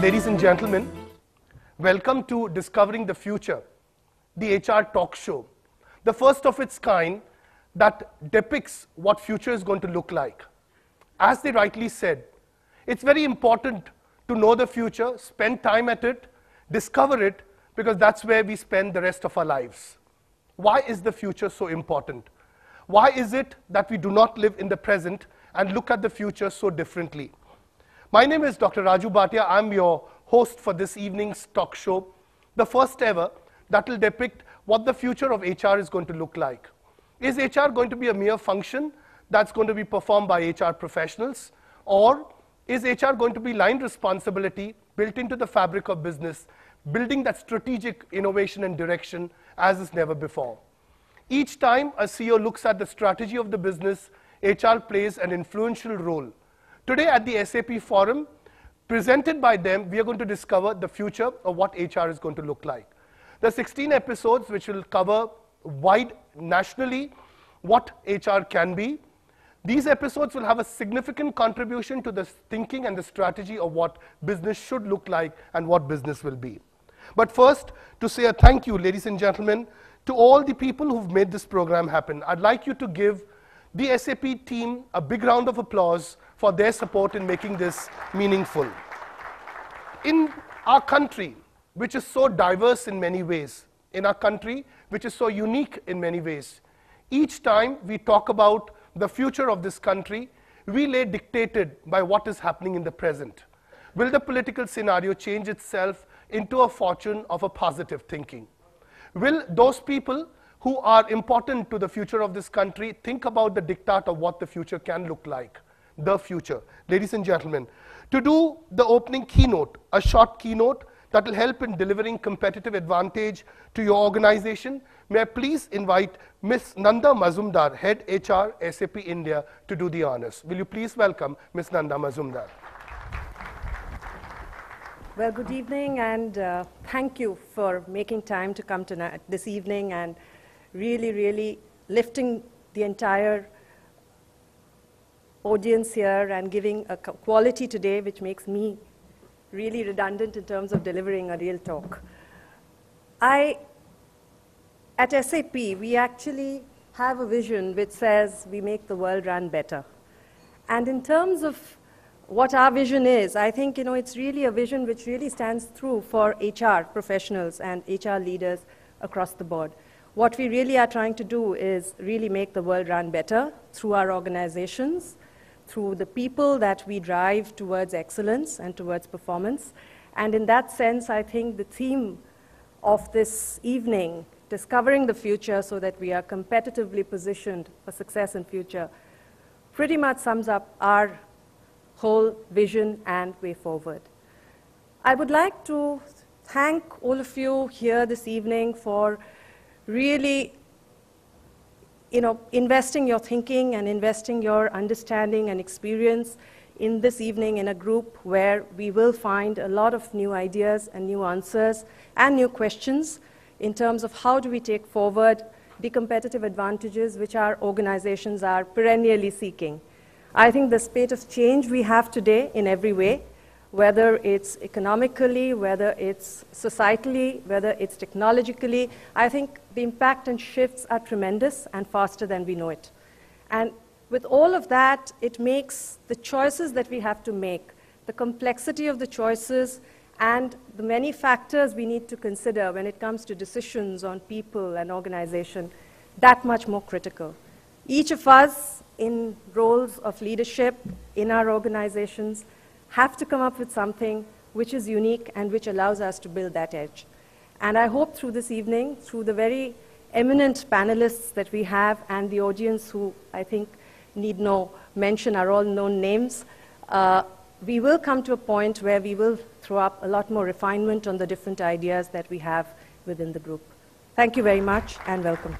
Ladies and gentlemen, welcome to Discovering the Future, the HR talk show, the first of its kind that depicts what future is going to look like. As they rightly said, it's very important to know the future, spend time at it, discover it, because that's where we spend the rest of our lives. Why is the future so important? Why is it that we do not live in the present and look at the future so differently? My name is Dr. Raju Bhatia. I'm your host for this evening's talk show, the first ever that will depict what the future of HR is going to look like. Is HR going to be a mere function that's going to be performed by HR professionals? Or is HR going to be line responsibility built into the fabric of business, building that strategic innovation and direction as is never before? Each time a CEO looks at the strategy of the business, HR plays an influential role. Today at the SAP Forum, presented by them, we are going to discover the future of what HR is going to look like. There are 16 episodes which will cover wide nationally what HR can be. These episodes will have a significant contribution to the thinking and the strategy of what business should look like and what business will be. But first, to say a thank you, ladies and gentlemen, to all the people who've made this program happen. I'd like you to give the SAP team a big round of applause for their support in making this meaningful. In our country, which is so diverse in many ways, in our country, which is so unique in many ways, each time we talk about the future of this country, we lay dictated by what is happening in the present. Will the political scenario change itself into a fortune of a positive thinking? Will those people who are important to the future of this country think about the diktat of what the future can look like? The future. Ladies and gentlemen, to do the opening keynote, a short keynote that will help in delivering competitive advantage to your organization, may I please invite Ms. Nanda Mazumdar, Head HR, SAP India, to do the honors. Will you please welcome Ms. Nanda Mazumdar? Well, good evening, and thank you for making time to come tonight, this evening, and really lifting the entire audience here and giving a quality today which makes me really redundant in terms of delivering a real talk. At SAP, we actually have a vision which says we make the world run better. And in terms of what our vision is, I think it's really a vision which really stands through for HR professionals and HR leaders across the board. What we really are trying to do is really make the world run better through our organizations, through the people that we drive towards excellence and towards performance. And in that sense, I think the theme of this evening, discovering the future so that we are competitively positioned for success in future, pretty much sums up our whole vision and way forward. I would like to thank all of you here this evening for really investing your thinking and investing your understanding and experience in this evening in a group where we will find a lot of new ideas and new answers and new questions in terms of how do we take forward the competitive advantages which our organizations are perennially seeking. I think the spate of change we have today in every way, whether it's economically, whether it's societally, whether it's technologically, I think the impact and shifts are tremendous and faster than we know it. And with all of that, it makes the choices that we have to make, the complexity of the choices, and the many factors we need to consider when it comes to decisions on people and organization, that much more critical. Each of us in roles of leadership in our organizations have to come up with something which is unique and which allows us to build that edge. And I hope through this evening, through the very eminent panelists that we have and the audience who I think need no mention are all known names, we will come to a point where we will throw up a lot more refinement on the different ideas that we have within the group. Thank you very much and welcome.